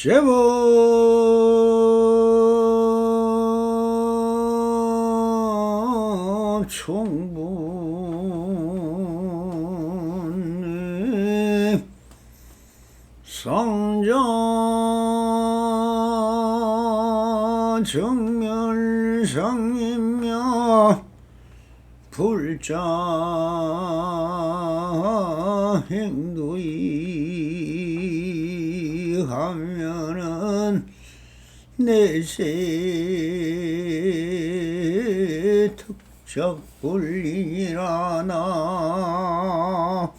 제법 충분히 성자 정멸상이며 불자 행도이 하면은 내세 특적불리니라 나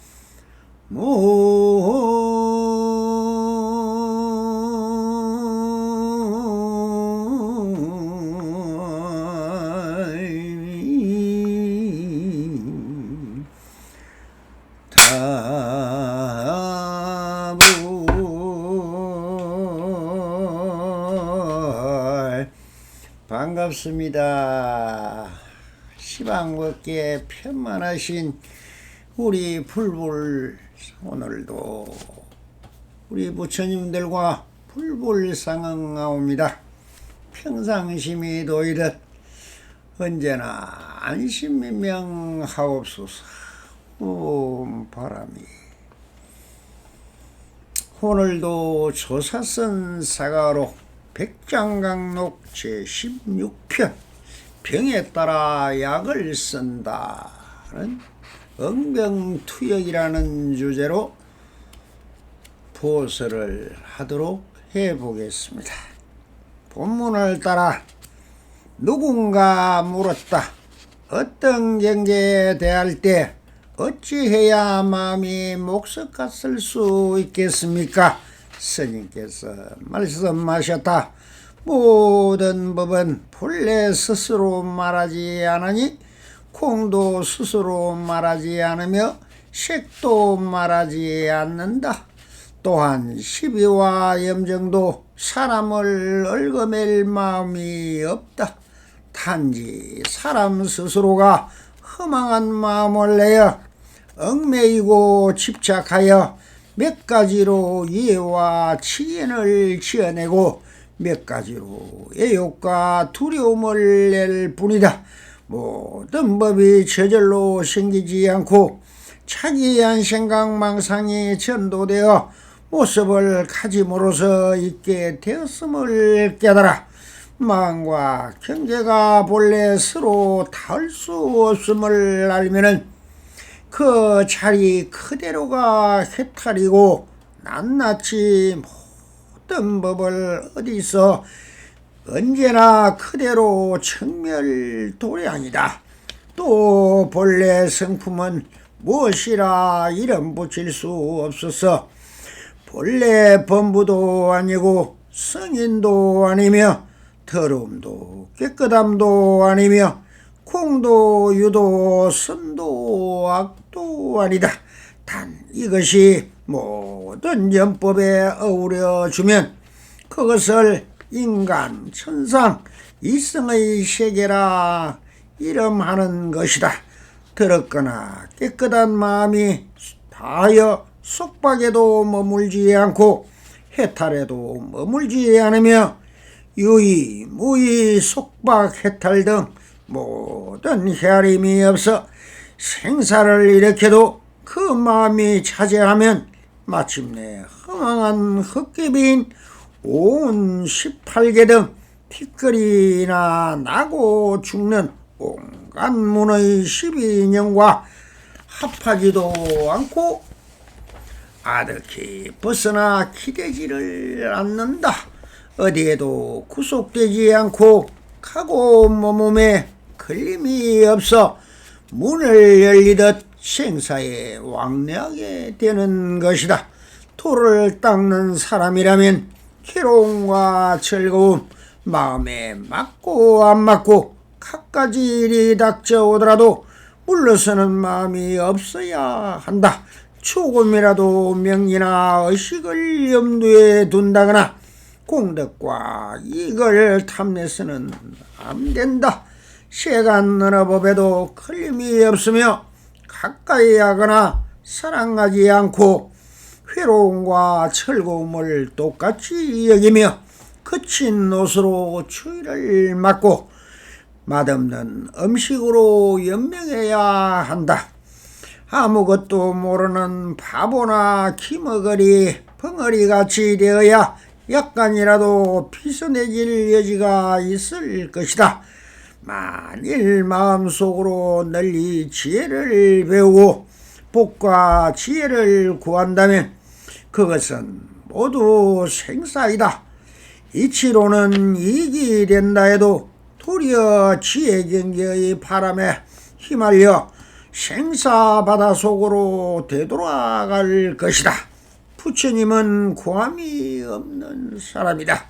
반갑습니다. 시방법계 편만하신 우리 불불, 오늘도 우리 부처님들과 불불상응하옵니다. 평상심이 도이듯 언제나 안심민명하옵소서. 바람이 오늘도 조사선 사가로 백장강록 제16편 병에 따라 약을 쓴다는 응병투역이라는 주제로 보설을 하도록 해보겠습니다. 본문을 따라 누군가 물었다. 어떤 경계에 대할 때 어찌해야 마음이 목석 같을 수 있겠습니까? 스님께서 말씀하셨다. 모든 법은 본래 스스로 말하지 않으니 콩도 스스로 말하지 않으며 색도 말하지 않는다. 또한 시비와 염정도 사람을 얽어맬 마음이 없다. 단지 사람 스스로가 허망한 마음을 내어 얽매이고 집착하여 몇 가지로 이해와 치견을 지어내고 몇 가지로 애욕과 두려움을 낼 뿐이다. 모든 법이 저절로 생기지 않고 차기한 생각망상이 전도되어 모습을 가짐으로써 있게 되었음을 깨달아 마음과 경계가 본래 서로 닿을 수 없음을 알면은 그 자리 그대로가 해탈이고 낱낱이 모든 법을 어디서 언제나 그대로 청멸도량이다. 또 본래 성품은 무엇이라 이름 붙일 수 없어서 본래 범부도 아니고 성인도 아니며 더러움도 깨끗함도 아니며 공도 유도 선도 악도 아니다. 단 이것이 모든 연법에 어우러주면 그것을 인간, 천상, 이성의 세계라 이름하는 것이다. 더럽거나 깨끗한 마음이 다하여 속박에도 머물지 않고 해탈에도 머물지 않으며 유의, 무의, 속박, 해탈 등 모든 헤아림이 없어 생사를 일으켜도 그 마음이 차지하면 마침내 허망한 헛개비인 온 18개 등 티끌이나 나고 죽는 온갖 문의 12인형과 합하지도 않고 아득히 벗어나 기대지를 않는다. 어디에도 구속되지 않고 가고 몸에 걸림이 없어 문을 열리듯 생사에 왕래하게 되는 것이다. 토를 닦는 사람이라면 괴로움과 즐거움, 마음에 맞고 안 맞고 갖가지 일이 닥쳐오더라도 물러서는 마음이 없어야 한다. 조금이라도 명리나 의식을 염두에 둔다거나 공덕과 이익을 탐내서는 안 된다. 세간 어느 법에도 걸림이 없으며 가까이 하거나 사랑하지 않고 괴로움과 즐거움을 똑같이 여기며 거친 옷으로 추위를 맞고 맛없는 음식으로 연명해야 한다. 아무것도 모르는 바보나 기머거리 벙어리같이 되어야 약간이라도 피서내질 여지가 있을 것이다. 만일 마음속으로 널리 지혜를 배우고 복과 지혜를 구한다면 그것은 모두 생사이다. 이치로는 이익이 된다 해도 도리어 지혜경계의 바람에 휘말려 생사바다 속으로 되돌아갈 것이다. 부처님은 구함이 없는 사람이다.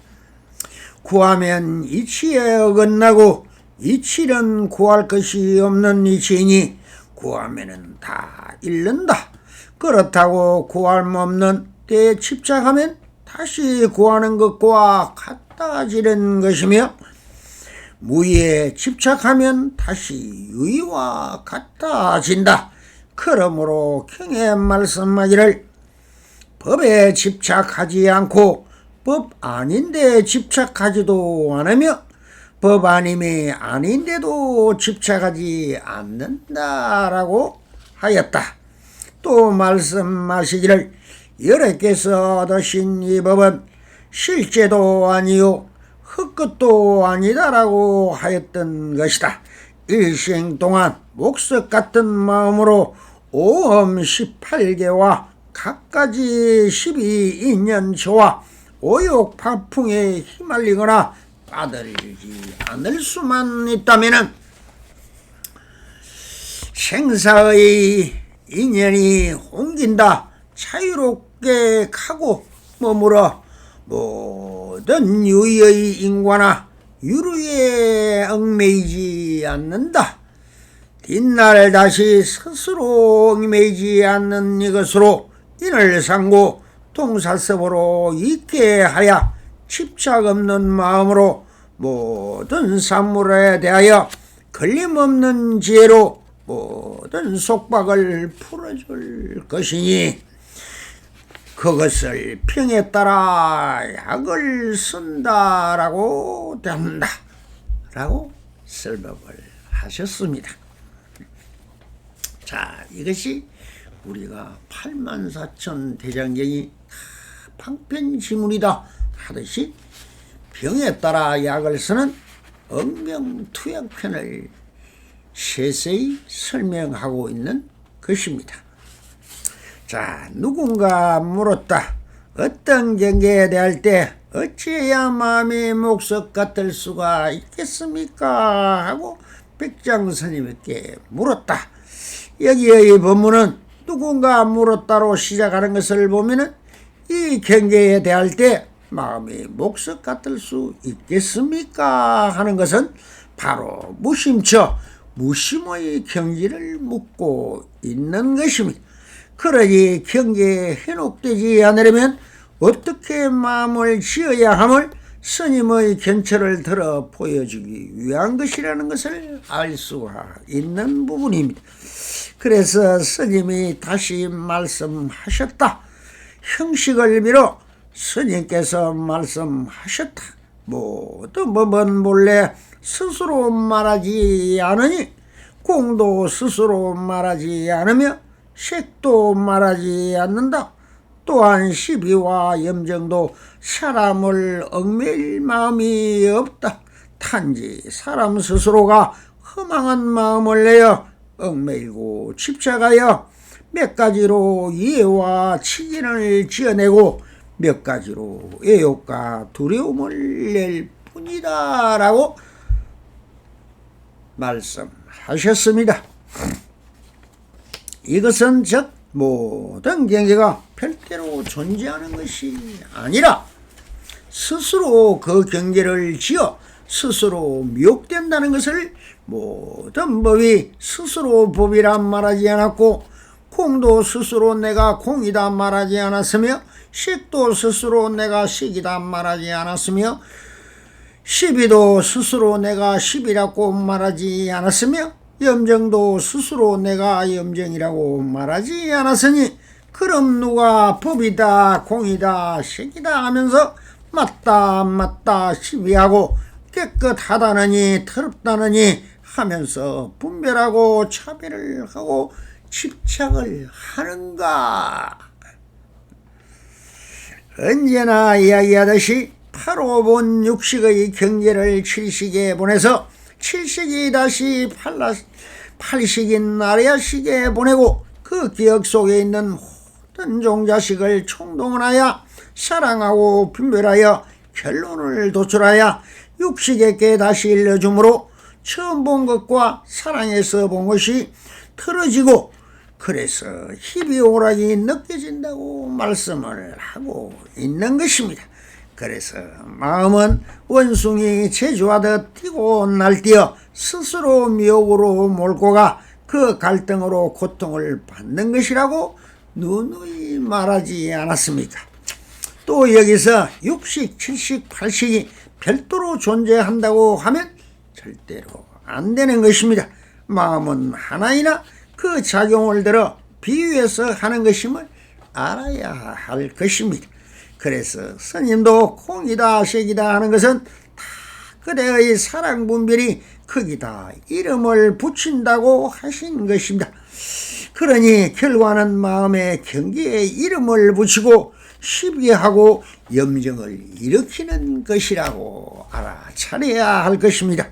구하면 이치에 어긋나고 이치는 구할 것이 없는 이치이니 구하면은 다 잃는다. 그렇다고 구할 수 없는 때에 집착하면 다시 구하는 것과 같아지는 것이며 무의에 집착하면 다시 유의와 같아진다. 그러므로 경에 말씀하기를 법에 집착하지 않고 법 아닌데 집착하지도 않으며 법 아님이 아닌데도 집착하지 않는다라고 하였다. 또 말씀하시기를 여러께서 얻으신 이 법은 실제도 아니요 헛것도 아니다라고 하였던 것이다. 일생 동안 목석 같은 마음으로 오험 18개와 갖가지 12인연처와 오욕파풍에 휘말리거나 빠들지 않을 수만 있다면 생사의 인연이 옮긴다. 자유롭게 가고 머물어 모든 유의의 인과나 유루에 얽매이지 않는다. 뒷날 다시 스스로 얽매이지 않는 이것으로 인을 상고 동사섭으로 있게 하여 집착 없는 마음으로 모든 산물에 대하여 걸림없는 지혜로 모든 속박을 풀어줄 것이니 그것을 평에 따라 약을 쓴다라고 된다 라고 설법을 하셨습니다. 자, 이것이 우리가 84,000 대장경이 방편지문이다 하듯이 병에 따라 약을 쓰는 억명투약편을 세세히 설명하고 있는 것입니다. 자, 누군가 물었다. 어떤 경계에 대할 때 어찌해야 마음이 목석 같을 수가 있겠습니까? 하고 백장스님께 물었다. 여기의 법문은 누군가 물었다로 시작하는 것을 보면은 이 경계에 대할 때 마음이 목석 같을 수 있겠습니까? 하는 것은 바로 무심처 무심의 경지를 묻고 있는 것입니다. 그러니 경계에 현혹되지 않으려면 어떻게 마음을 지어야 함을 스님의 견처를 들어 보여주기 위한 것이라는 것을 알 수가 있는 부분입니다. 그래서 스님이 다시 말씀하셨다. 형식을 빌어 스님께서 말씀하셨다. 모든 법은 몰래 스스로 말하지 않으니 공도 스스로 말하지 않으며 색도 말하지 않는다. 또한 시비와 염정도 사람을 얽매일 마음이 없다. 단지 사람 스스로가 허망한 마음을 내어 얽매이고 집착하여 몇 가지로 이해와 치진을 지어내고 몇 가지로 애욕과 두려움을 낼 뿐이다 라고 말씀하셨습니다. 이것은 즉 모든 경계가 별대로 존재하는 것이 아니라 스스로 그 경계를 지어 스스로 미혹된다는 것을 모든 법이 스스로 법이란 말하지 않았고 콩도 스스로 내가 콩이다 말하지 않았으며 색도 스스로 내가 색이다 말하지 않았으며 시비도 스스로 내가 시비라고 말하지 않았으며 염정도 스스로 내가 염정이라고 말하지 않았으니 그럼 누가 법이다 공이다 색이다 하면서 맞다 시비하고 깨끗하다느니 더럽다느니 하면서 분별하고 차별을 하고 집착을 하는가? 언제나 이야기하듯이 8호본 육식의 경계를 7식에 보내서 7식이 다시 8식인 아래아식에 보내고 그 기억 속에 있는 모든 종자식을 총동원하여 사랑하고 분별하여 결론을 도출하여 육식에게 다시 일러주므로 처음 본 것과 사랑에서 본 것이 틀어지고 그래서 희비오락이 느껴진다고 말씀을 하고 있는 것입니다. 그래서 마음은 원숭이 제주하듯 뛰고 날뛰어 스스로 미혹으로 몰고 가 그 갈등으로 고통을 받는 것이라고 누누이 말하지 않았습니까? 또 여기서 육식, 칠식, 팔식이 별도로 존재한다고 하면 절대로 안 되는 것입니다. 마음은 하나이나 그 작용을 들어 비유해서 하는 것임을 알아야 할 것입니다. 그래서 스님도 콩이다 색이다 하는 것은 다 그대의 사랑 분별이 거기다 이름을 붙인다고 하신 것입니다. 그러니 결과는 마음의 경계에 이름을 붙이고 시비하고 염증을 일으키는 것이라고 알아차려야 할 것입니다.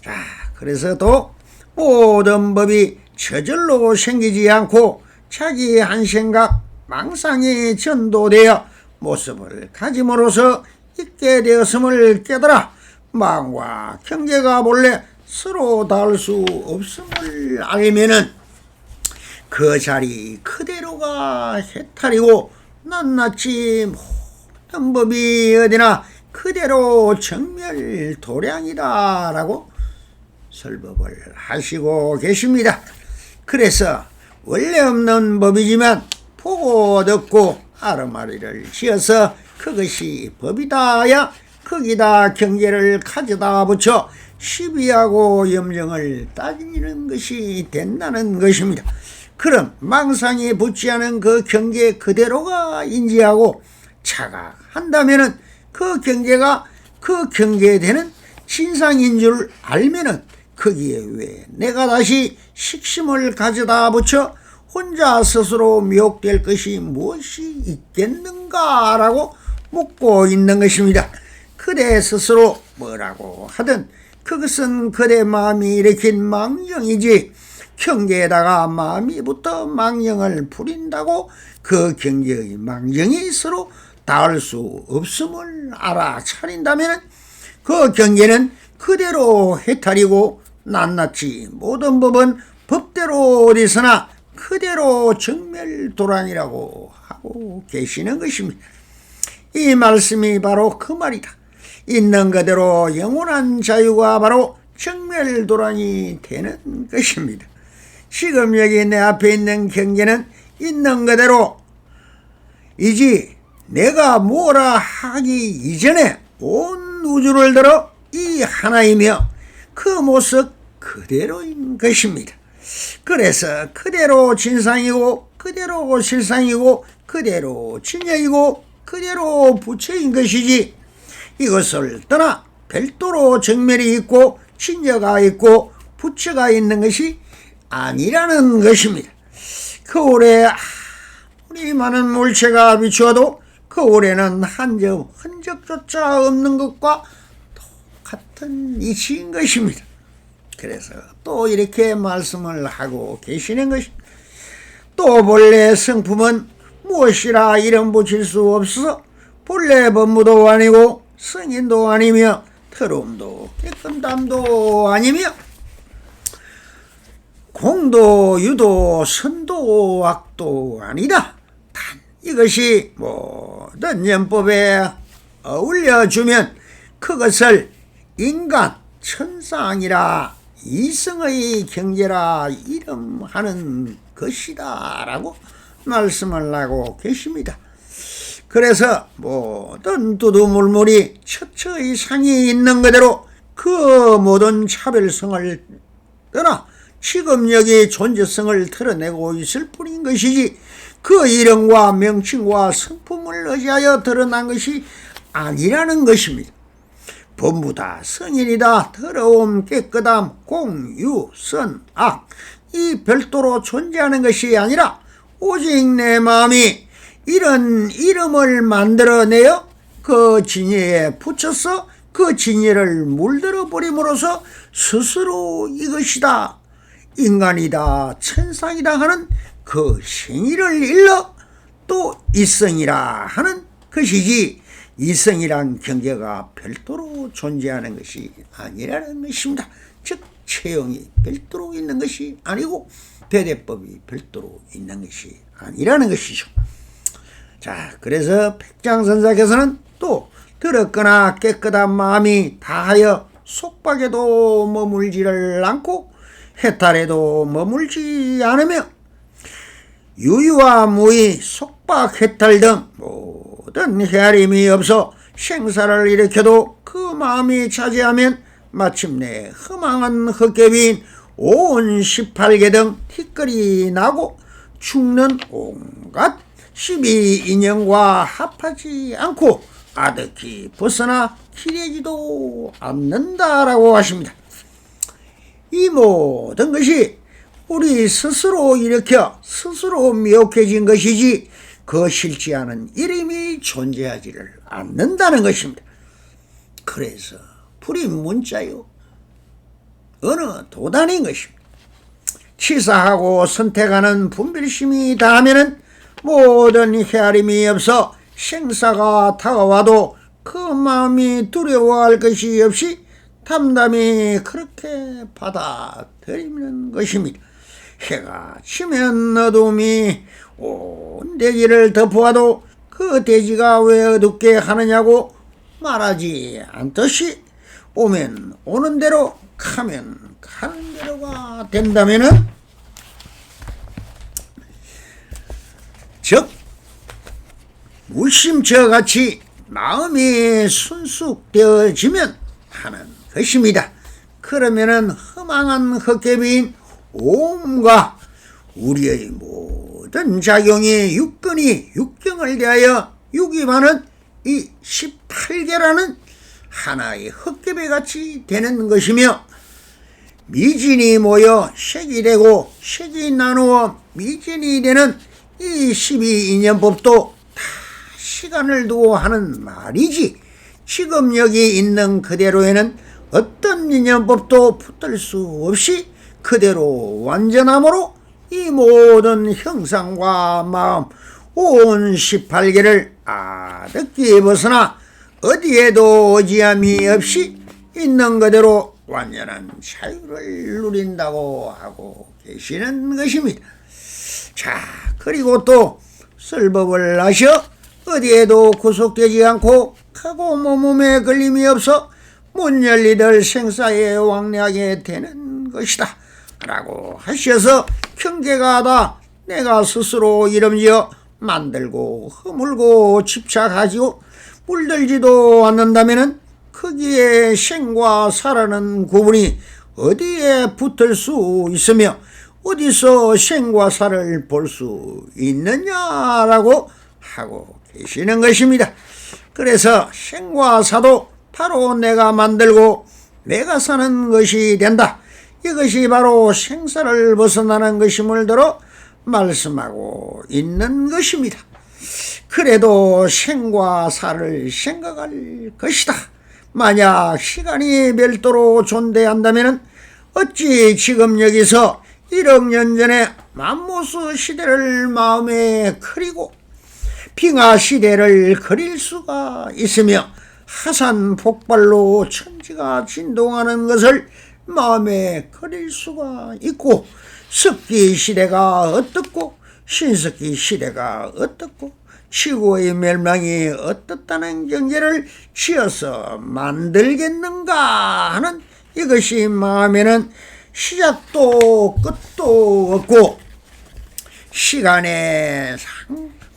자, 그래서 또 모든 법이 저절로 생기지 않고 자기 한 생각 망상이 전도되어 모습을 가짐으로써 있게 되었음을 깨달아 마음과 경계가 본래 서로 닿을 수 없음을 알면은 그 자리 그대로가 해탈이고 낱낱이 모든 법이 어디나 그대로 정멸도량이다 라고 설법을 하시고 계십니다. 그래서 원래 없는 법이지만 보고 듣고 아르마리를 지어서 그것이 법이다 하여 거기다 경계를 가져다 붙여 시비하고 염증을 따지는 것이 된다는 것입니다. 그럼 망상이 붙지 않은 그 경계 그대로가 인지하고 자각한다면은 그 경계가 그 경계되는 진상인 줄 알면은 거기에 왜 내가 다시 식심을 가져다 붙여 혼자 스스로 미혹될 것이 무엇이 있겠는가라고 묻고 있는 것입니다. 그대 스스로 뭐라고 하든 그것은 그대 마음이 일으킨 망령이지 경계에다가 마음이 붙어 망령을 부린다고 그 경계의 망령이 서로 닿을 수 없음을 알아차린다면 그 경계는 그대로 해탈이고 낱낱이 모든 법은 법대로 어디서나 그대로 정멸도란이라고 하고 계시는 것입니다. 이 말씀이 바로 그 말이다. 있는 그대로 영원한 자유가 바로 정멸도란이 되는 것입니다. 지금 여기 내 앞에 있는 경계는 있는 그대로 이지 내가 뭐라 하기 이전에 온 우주를 들어 이 하나이며 그 모습 그대로인 것입니다. 그래서 그대로 진상이고 그대로 실상이고 그대로 진여이고 그대로 부처인 것이지 이것을 떠나 별도로 정멸이 있고 진여가 있고 부처가 있는 것이 아니라는 것입니다. 거울에 아무리 많은 물체가 비추어도 거울에는 한 점 흔적조차 없는 것과 똑같은 이치인 것입니다. 그래서 또 이렇게 말씀을 하고 계시는 것입니다. 또 본래 성품은 무엇이라 이름 붙일 수 없어 본래 법무도 아니고 성인도 아니며 더러움도 깨끗함도 아니며 공도 유도 선도 악도 아니다. 단 이것이 모든 연법에 어울려주면 그것을 인간 천상이라 이성의 경계라 이름하는 것이다 라고 말씀을 하고 계십니다. 그래서 모든 두두물물이 처처의 상이 있는 그대로 그 모든 차별성을 떠나 지금 여기 존재성을 드러내고 있을 뿐인 것이지 그 이름과 명칭과 성품을 의지하여 드러난 것이 아니라는 것입니다. 전부 다 성인이다, 더러움, 깨끗함, 공유, 선, 악, 이 별도로 존재하는 것이 아니라 오직 내 마음이 이런 이름을 만들어내어 그 진리에 붙여서 그 진리를 물들어 버림으로써 스스로 이것이다, 인간이다, 천상이다 하는 그 생의를 일러 또 이성이라 하는 것이지, 이성이란 경계가 별도로 존재하는 것이 아니라는 것입니다. 즉 체형이 별도로 있는 것이 아니고 대대법이 별도로 있는 것이 아니라는 것이죠. 자, 그래서 백장선사께서는 또 더럽거나 깨끗한 마음이 다하여 속박에도 머물지를 않고 해탈에도 머물지 않으며 유유와 무의, 속박, 해탈 등 모든 헤아림이 없어 생사를 일으켜도 그 마음이 차지하면 마침내 허망한 헛개비인 온 18개 등 티끌이 나고 죽는 온갖 12인연과 합하지 않고 아득히 벗어나 기래지도 않는다라고 하십니다. 이 모든 것이 우리 스스로 일으켜 스스로 미혹해진 것이지 그 싫지 않은 이름이 존재하지를 않는다는 것입니다. 그래서 불이 문자요, 어느 도단인 것입니다. 치사하고 선택하는 분별심이 다하면은 모든 헤아림이 없어 생사가 다가와도 그 마음이 두려워할 것이 없이 담담히 그렇게 받아들이는 것입니다. 해가 지면 어둠이 온 대지를 덮어와도 그 대지가 왜 어둡게 하느냐고 말하지 않듯이 오면 오는 대로 가면 가는 대로가 된다면은, 즉 물심처같이 마음이 순숙되어지면 하는 것입니다. 그러면은 허망한 헛개비인 오음과 우리의 모든 작용이 육근이 육경을 대하여 육임하는 이 18개라는 하나의 헛개비같이 되는 것이며, 미진이 모여 색이 되고 색이 나누어 미진이 되는 이 12인연법도 다 시간을 두고 하는 말이지, 지금 여기 있는 그대로에는 어떤 인연법도 붙들 수 없이 그대로 완전함으로 이 모든 형상과 마음 온 18개를 아득히 벗어나 어디에도 의지함이 없이 있는 그대로 완전한 자유를 누린다고 하고 계시는 것입니다. 자, 그리고 또 설법을 하셔 어디에도 구속되지 않고 하고 몸에 걸림이 없어 문 열리들 생사에 왕래하게 되는 것이다 라고 하셔서 경계가 다 내가 스스로 이름지어 만들고 허물고 집착하지고 물들지도 않는다면은 거기에 생과 사라는 구분이 어디에 붙을 수 있으며 어디서 생과 사를 볼 수 있느냐라고 하고 계시는 것입니다. 그래서 생과 사도 바로 내가 만들고 내가 사는 것이 된다. 이것이 바로 생사를 벗어나는 것임을 들어 말씀하고 있는 것입니다. 그래도 생과 사를 생각할 것이다. 만약 시간이 별도로 존재한다면 어찌 지금 여기서 1억 년 전에 맘모스 시대를 마음에 그리고 빙하 시대를 그릴 수가 있으며 하산 폭발로 천지가 진동하는 것을 마음에 그릴 수가 있고 습기 시대가 어떻고 신석기 시대가 어떻고 지구의 멸망이 어떻다는 경계를 지어서 만들겠는가 하는 이것이 마음에는 시작도 끝도 없고 시간의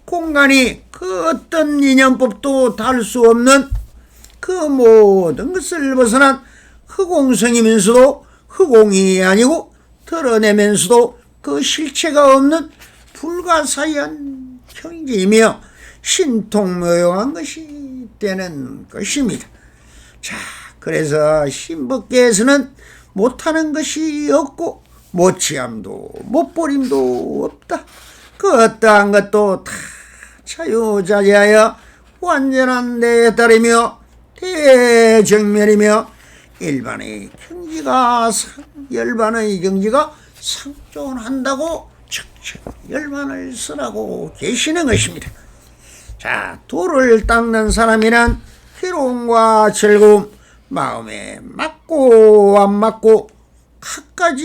공간이 그 어떤 인연법도 달 수 없는 그 모든 것을 벗어난 허공성이면서도 허공이 아니고 드러내면서도 그 실체가 없는 불가사의한 경지이며 신통묘용한 것이 되는 것입니다. 자, 그래서 신법계에서는 못하는 것이 없고 못취함도 못버림도 없다. 그 어떠한 것도 다 자유자재하여 완전한 데에 따르며 대정멸이며 열반의 경지가 상존한다고 척척 열반을 쓰라고 계시는 것입니다. 자, 도를 닦는 사람이란 희롱과 즐거움, 마음에 맞고 안 맞고 갖가지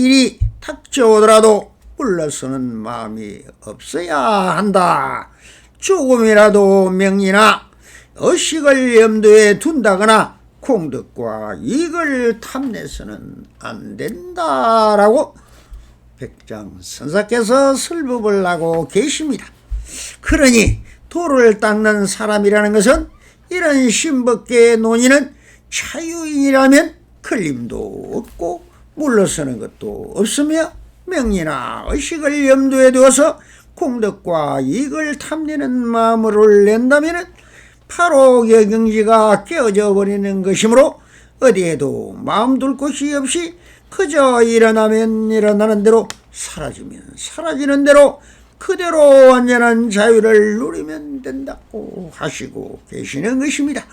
일이 닥쳐오더라도 물러서는 마음이 없어야 한다. 조금이라도 명리나 의식을 염두에 둔다거나 공덕과 이익을 탐내서는 안 된다라고 백장선사께서 설법을 하고 계십니다. 그러니 도를 닦는 사람이라는 것은 이런 신법계의 논의는 자유인이라면 걸림도 없고 물러서는 것도 없으며 명리나 의식을 염두에 두어서 공덕과 이익을 탐내는 마음을 낸다면 바로 경지가 깨어져 버리는 것이므로 어디에도 마음 둘 곳이 없이 그저 일어나면 일어나는 대로 사라지면 사라지는 대로 그대로 완전한 자유를 누리면 된다고 하시고 계시는 것입니다.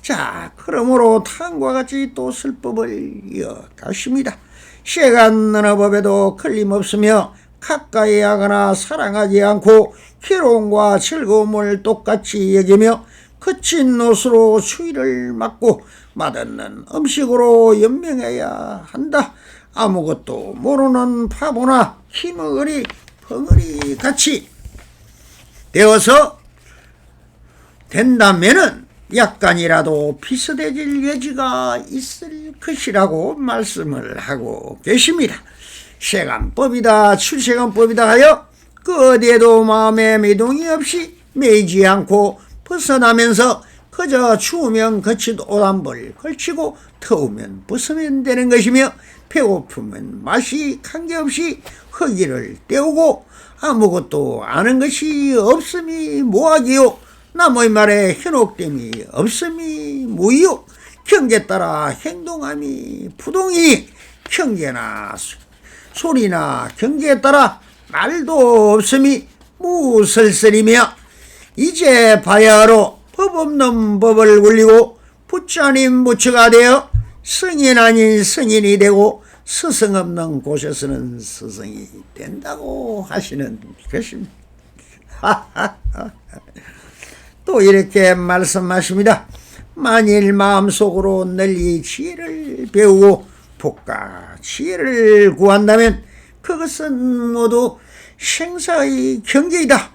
자, 그러므로 다음과 같이 또 설법을 이어가십니다. 시간 어느 법에도 걸림없으며 가까이 하거나 사랑하지 않고 희롱과 즐거움을 똑같이 여기며 거친 옷으로 추위를 맞고 맛없는 음식으로 연명해야 한다. 아무것도 모르는 바보나 힘어리 벙어리 같이 되어서 된다면은 약간이라도 비슷해질 여지가 있을 것이라고 말씀을 하고 계십니다. 세간법이다 출세간법이다 하여 그 어디에도 마음에 미동이 없이 매이지 않고 벗어나면서 그저 추우면 거친 옷 한 벌 걸치고 더우면 벗으면 되는 것이며 배고프면 맛이 관계없이 허기를 때우고 아무것도 아는 것이 없음이 뭐하기요. 남의 말에 현혹됨이 없음이 무이요. 경계 따라 행동함이 부동이니 경계나 소리나 경계에 따라 말도 없음이 무설설이며 이제 바야흐로 법 없는 법을 굴리고 부처 아닌 부처가 되어 성인 아닌 성인이 되고 스승 없는 곳에서는 스승이 된다고 하시는 것입니다. 또 이렇게 말씀하십니다. 만일 마음속으로 널리 지혜를 배우고 복과 지혜를 구한다면 그것은 모두 생사의 경계이다.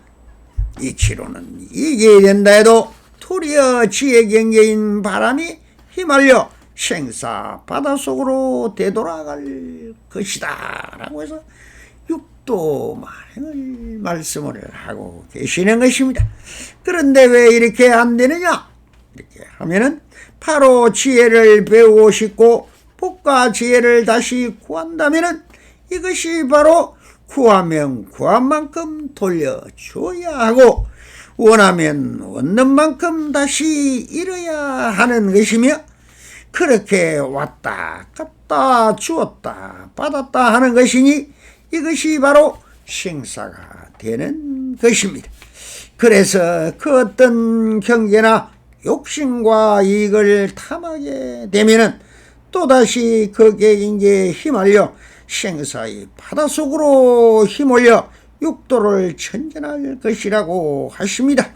이치로는 이게 된다 해도 도리어 지혜 경계인 바람이 휘말려 생사 바닷속으로 되돌아갈 것이다 라고 해서 육도 만행을 말씀을 하고 계시는 것입니다. 그런데 왜 이렇게 안 되느냐? 이렇게 하면은 바로 지혜를 배우고 싶고 복과 지혜를 다시 구한다면은 이것이 바로 구하면 구한 만큼 돌려줘야 하고 원하면 원는 만큼 다시 잃어야 하는 것이며 그렇게 왔다 갔다 주었다 받았다 하는 것이니 이것이 바로 생사가 되는 것입니다. 그래서 그 어떤 경계나 욕심과 이익을 탐하게 되면은 또다시 그 경계에 휘말려 생사의 바닷속으로 휘몰려 육도를 천전할 것이라고 하십니다.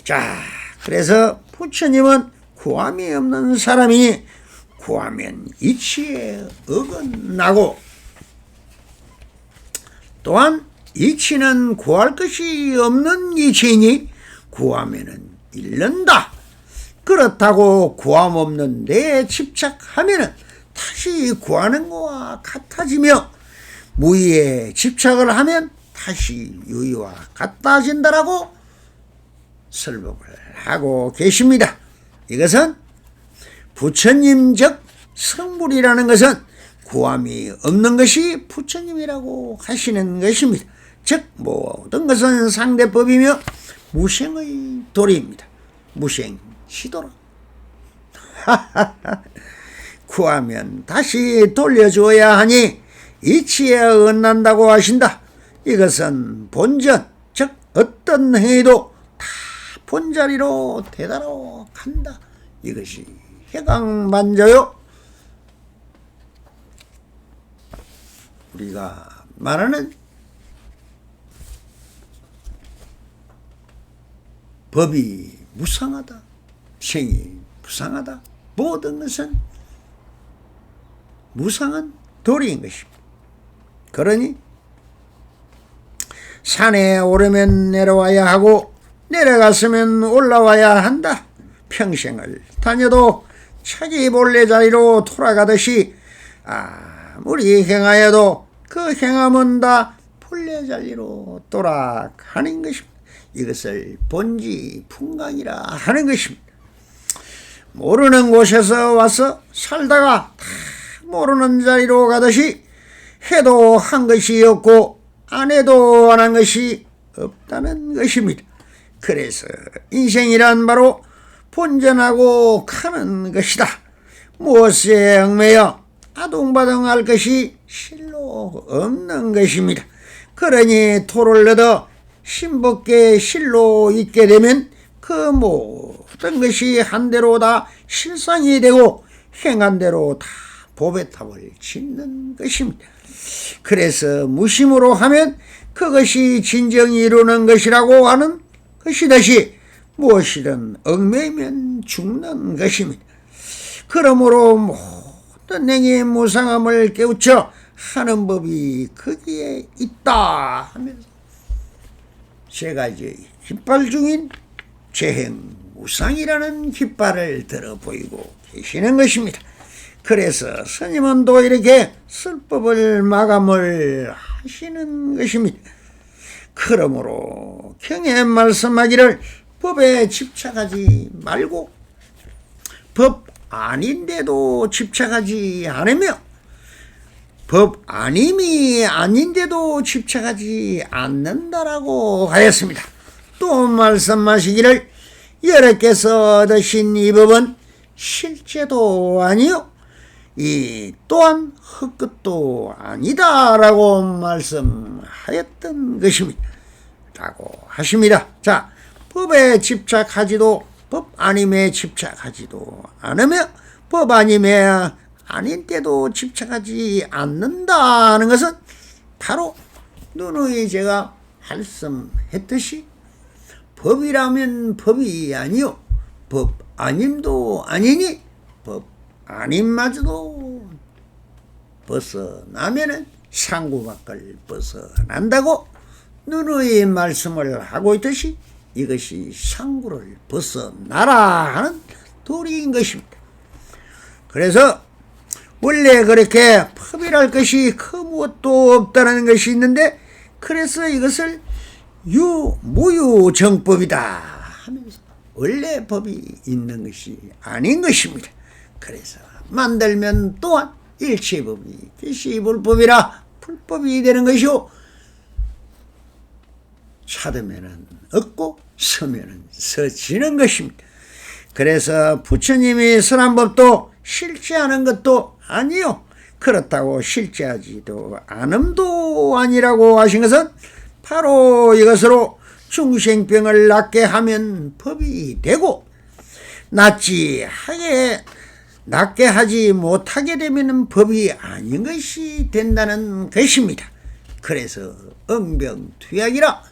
자, 그래서 부처님은 구함이 없는 사람이니 구하면 이치에 어긋나고 또한 이치는 구할 것이 없는 이치이니 구하면은 잃는다. 그렇다고 구함 없는 데에 집착하면은 다시 구하는 것과 같아지며 무의에 집착을 하면 다시 유의와 같아진다라고 설법을 하고 계십니다. 이것은 부처님 즉 성불이라는 것은 구함이 없는 것이 부처님이라고 하시는 것입니다. 즉 모든 것은 상대법이며 무생의 도리입니다. 무생시도라. 구하면 다시 돌려주어야 하니 이치에 얻는다고 하신다. 이것은 본전, 즉 어떤 행위도 다 본자리로 되다로 간다. 이것이 해강만저요. 우리가 말하는 법이 무상하다, 생이 무상하다, 모든 것은 무상한 도리인 것입니다. 그러니 산에 오르면 내려와야 하고 내려갔으면 올라와야 한다. 평생을 다녀도 자기 본래 자리로 돌아가듯이 아무리 행하여도 그 행함은 다 본래 자리로 돌아가는 것입니다. 이것을 본지풍강이라 하는 것입니다. 모르는 곳에서 와서 살다가 다 모르는 자리로 가듯이 해도 한 것이 없고 안 해도 안 한 것이 없다는 것입니다. 그래서 인생이란 바로 본전하고 가는 것이다. 무엇에 얽매여 아둥바둥할 것이 실로 없는 것입니다. 그러니 토를 얻어 신법계 실로 있게 되면 그 모든 것이 한대로 다 실상이 되고 행한 대로 다 법의 탑을 짓는 것입니다. 그래서 무심으로 하면 그것이 진정이 이루는 것이라고 하는 것이듯이 무엇이든 얽매이면 죽는 것입니다. 그러므로 모든 행위의 무상함을 깨우쳐 하는 법이 거기에 있다 하면서 세 가지 깃발 중인 재행무상이라는 깃발을 들어 보이고 계시는 것입니다. 그래서 스님은 또 이렇게 설법을 마감을 하시는 것입니다. 그러므로 경에 말씀하기를 법에 집착하지 말고 법 아닌데도 집착하지 않으며 법 아님이 아닌데도 집착하지 않는다라고 하였습니다. 또 말씀하시기를 여러께서 얻으신 이 법은 실제도 아니요 이 또한 헛것도 아니다라고 말씀하였던 것입니다. 라고 하십니다. 자, 법에 집착하지도 법 아님에 집착하지도 않으며 법 아님에 아닌 때도 집착하지 않는다는 것은 바로 누누이 제가 말씀했듯이 법이라면 법이 아니요 법 아님도 아니니 법 아님마저도 벗어나면은 상구밖을 벗어난다고 누누이 말씀을 하고 있듯이 이것이 상구를 벗어나라 하는 도리인 것입니다. 그래서 원래 그렇게 법이랄 것이 그 무엇도 없다는 것이 있는데 그래서 이것을 무유정법이다 하면서 원래 법이 있는 것이 아닌 것입니다. 그래서 만들면 또한 일체법이 빛이 불법이라 불법이 되는 것이요 찾으면은 얻고 서면은 서지는 것입니다. 그래서 부처님이 설한 법도 실제하는 것도 아니요 그렇다고 실제하지도 않음도 아니라고 하신 것은 바로 이것으로 중생병을 낫게 하면 법이 되고 낫게 하지 못하게 되면 법이 아닌 것이 된다는 것입니다. 그래서 응병투약이라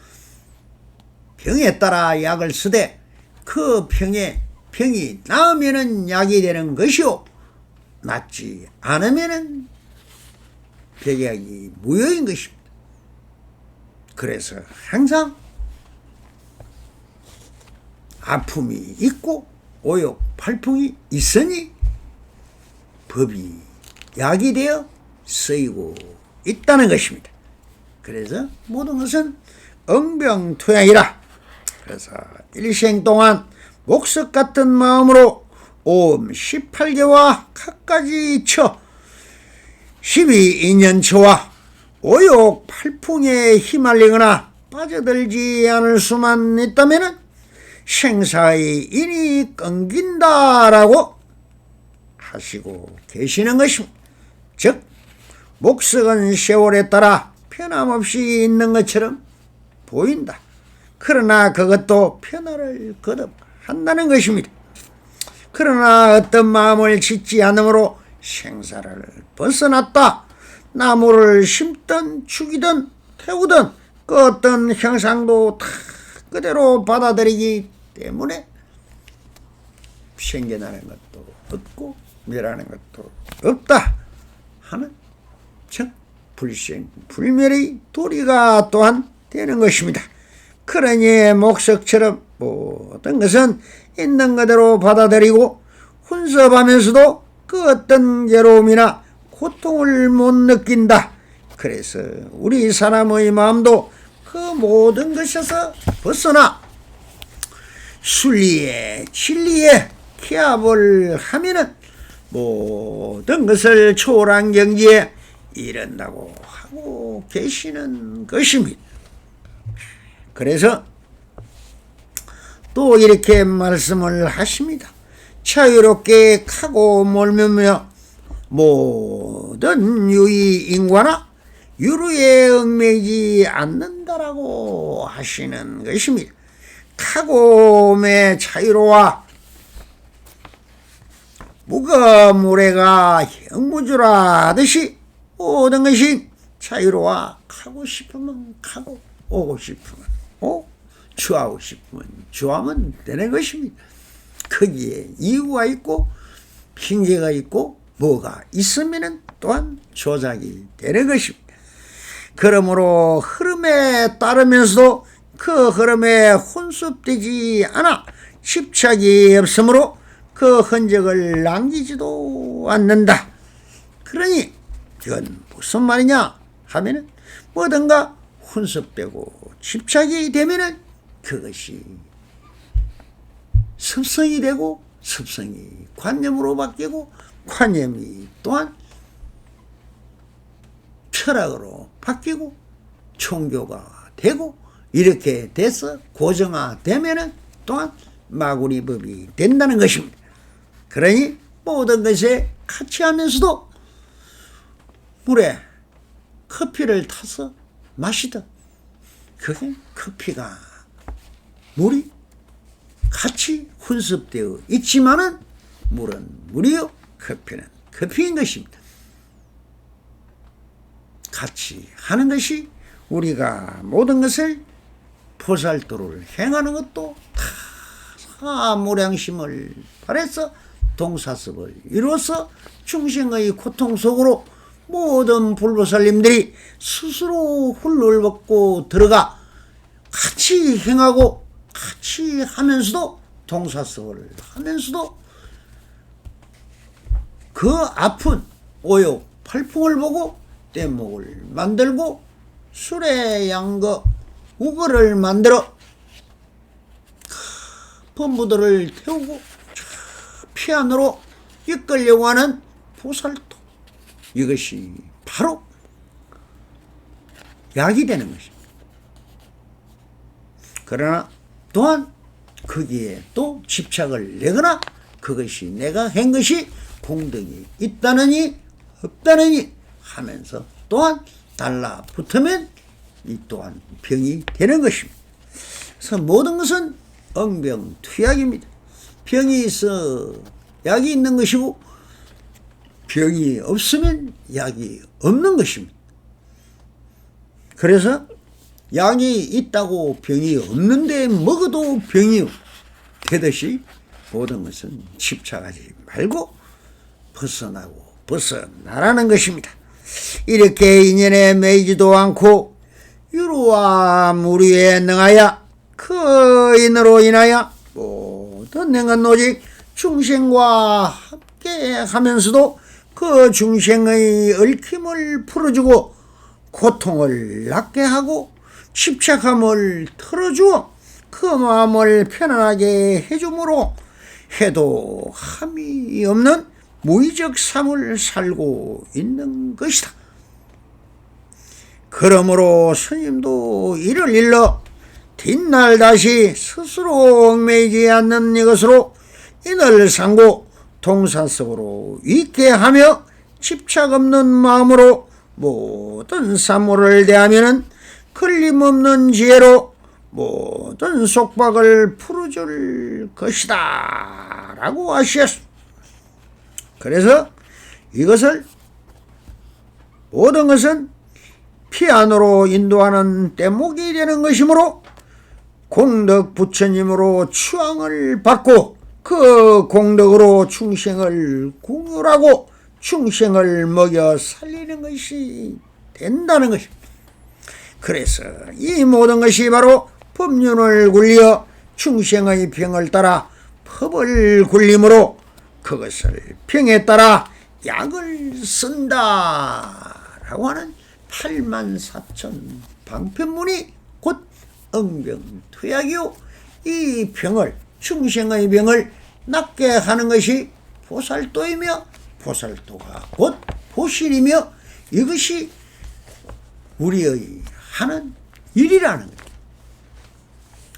병에 따라 약을 쓰되 그 병이 나으면은 약이 되는 것이요 낫지 않으면은 병약이 무효인 것입니다. 그래서 항상 아픔이 있고 오욕 팔풍이 있으니 법이 약이 되어 쓰이고 있다는 것입니다. 그래서 모든 것은 응병투약이라. 그래서 일생 동안 목석 같은 마음으로 옴 18개와 갖가지 쳐 12인연처와 오욕 팔풍에 휘말리거나 빠져들지 않을 수만 있다면 생사의 인이 끊긴다라고 하시고 계시는 것입니다. 즉 목석은 세월에 따라 변함없이 있는 것처럼 보인다. 그러나 그것도 변화를 거듭한다는 것입니다. 그러나 어떤 마음을 짓지 않으므로 생사를 벗어났다. 나무를 심든 죽이든 태우든 그 어떤 형상도 다 그대로 받아들이기 때문에 생겨나는 것도 없고 멸하는 것도 없다 하는 즉 불생 불멸의 도리가 또한 되는 것입니다. 그러니 목석처럼 모든 것은 있는 그대로 받아들이고 혼섭하면서도 그 어떤 괴로움이나 고통을 못 느낀다. 그래서 우리 사람의 마음도 그 모든 것에서 벗어나 순리에 진리에 기합을 하면은 모든 것을 초월한 경지에 이른다고 하고 계시는 것입니다. 그래서 또 이렇게 말씀을 하십니다. 자유롭게 가고 몰며 모든 유의 인과나 유루에 얽매이지 않는다라고 하시는 것입니다. 카고의 자유로와 무거 모래가 형무주라 하듯이 모든 것이 자유로와 가고 싶으면 가고 오고 싶으면 오고 주하고 싶으면 주하면 되는 것입니다. 거기에 이유가 있고 핑계가 있고 뭐가 있으면 또한 조작이 되는 것입니다. 그러므로 흐름에 따르면서도 그 흐름에 혼습되지 않아 집착이 없으므로 그 흔적을 남기지도 않는다. 그러니 이건 무슨 말이냐 하면은 뭐든가 혼습되고 집착이 되면은 그것이 습성이 되고 습성이 관념으로 바뀌고 관념이 또한 철학으로 바뀌고 종교가 되고 이렇게 돼서 고정화되면은 또한 마구니법이 된다는 것입니다. 그러니 모든 것에 같이 하면서도 물에 커피를 타서 마시든 그게 커피가 물이 같이 혼습되어 있지만은 물은 물이요 커피는 커피인 것입니다. 같이 하는 것이 우리가 모든 것을 보살도를 행하는 것도 다 사무량심을 발해서 동사섭을 이루어서 중생의 고통 속으로 모든 불보살님들이 스스로 훌을 벗고 들어가 같이 행하고 같이 하면서도 동사섭을 하면서도 그 아픈 오욕 팔풍을 보고 뗏목을 만들고 술에 양거 우거를 만들어 범부들을 태우고 피안으로 이끌려고 하는 보살도 이것이 바로 약이 되는 것입니다. 그러나 또한 거기에 또 집착을 내거나 그것이 내가 한 것이 공덕이 있다느니 없다느니 하면서 또한 달라붙으면 이 또한 병이 되는 것입니다. 그래서 모든 것은 응병투약입니다. 병이 있어 약이 있는 것이고 병이 없으면 약이 없는 것입니다. 그래서 약이 있다고 병이 없는데 먹어도 병이 되듯이 모든 것은 집착하지 말고 벗어나고 벗어나라는 것입니다. 이렇게 인연에 매이지도 않고 유루와 무리에 능하여 그 인으로 인하여 모든 행은 오직 중생과 함께 하면서도 그 중생의 얽힘을 풀어주고 고통을 낫게 하고 집착함을 털어주어 그 마음을 편안하게 해주므로 해도 함이 없는 무의적 삶을 살고 있는 것이다. 그러므로 스님도 이를 일러 뒷날 다시 스스로 얽매이지 않는 이것으로 인을 상고 동사섭으로 있게 하며 집착 없는 마음으로 모든 사물을 대하면은 걸림없는 지혜로 모든 속박을 풀어줄 것이다 라고 하셨습니다. 그래서 이것을 모든 것은 피안으로 인도하는 뗏목이 되는 것이므로 공덕 부처님으로 추앙을 받고 그 공덕으로 충생을 공유하고 충생을 먹여 살리는 것이 된다는 것입니다. 그래서 이 모든 것이 바로 법륜을 굴려 충생의 병을 따라 법을 굴림으로 그것을 병에 따라 약을 쓴다라고 하는 84,000 방편문이 곧 응병투약이요, 이 병을, 충생의 병을 낫게 하는 것이 보살도이며 보살도가 곧 보신이며 이것이 우리의 하는 일이라는 거예요.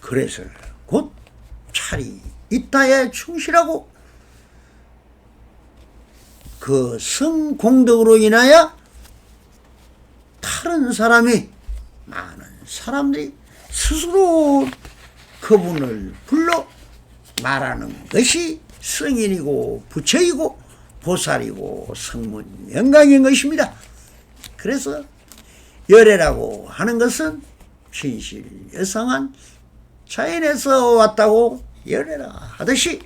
그래서 곧 차리 이타에 충실하고 그 성공덕으로 인하여 다른 사람이, 많은 사람들이 스스로 그분을 불러 말하는 것이 성인이고 부처이고 보살이고 성문 영광인 것입니다. 그래서 열애라고 하는 것은 진실 여상한 자연에서 왔다고 열애라 하듯이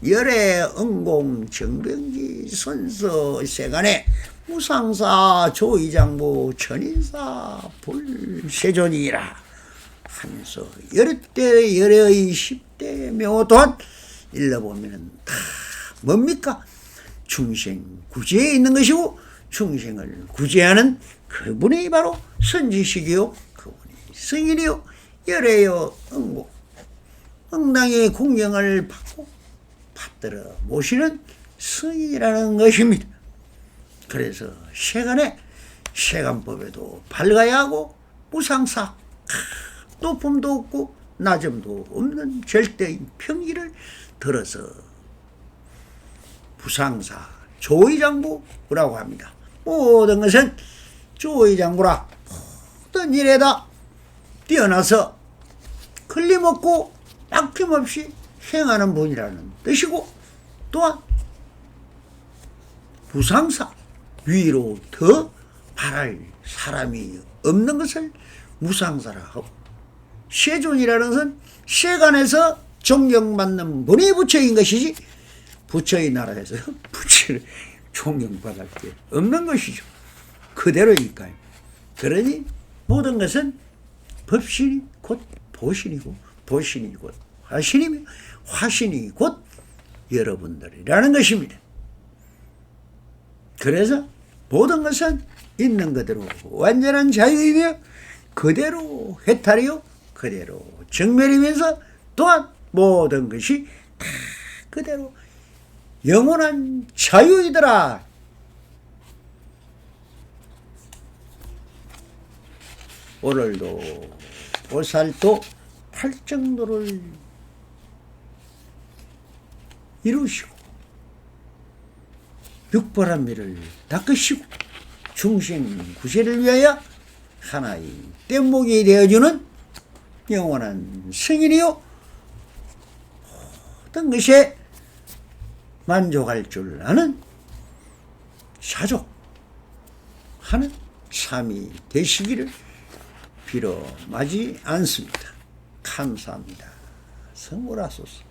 열애 응공 정병지 선서 세간에 무상사 조이장부 천인사 불세존이라 하면서 열애때 열애의 10대 명호 또한 일러보면 다 뭡니까? 충생 구제에 있는 것이고 충생을 구제하는 그분이 바로 선지식이요, 그분이 성인이요, 열애요 응공 응당의 공경을 받고 받들어 모시는 성인이라는 것입니다. 그래서 세간에 세간법에도 밝아야 하고 무상사 높음도 없고 낮음도 없는 절대인 평기를 들어서 부상사 조의장부라고 합니다. 모든 것은 조의장부라 모든 일에다 뛰어나서 걸림없고 막힘없이 행하는 분이라는 뜻이고, 또한 부상사 위로 더 바랄 사람이 없는 것을 무상사라 하고, 세존이라는 것은 세간에서 존경받는 분이 부처인 것이지 부처의 나라에서 부처를 존경받을 게 없는 것이죠. 그대로니까요. 그러니 모든 것은 법신이 곧 보신이고 보신이 곧 화신이며 화신이 곧 여러분들이라는 것입니다. 그래서 모든 것은 있는 그대로 완전한 자유이며 그대로 해탈이요 그대로 정멸이면서 또한 모든 것이 다 그대로 영원한 자유이더라. 오늘도 보살도 팔정도를 이루시고 육바람미를 닦으시고 중생 구세를 위하여 하나의 뗏목이 되어주는 영원한 성인이요 모든 것에 만족할 줄 아는 사족하는 삶이 되시기를 빌어 마지 않습니다. 감사합니다. 성불하소서.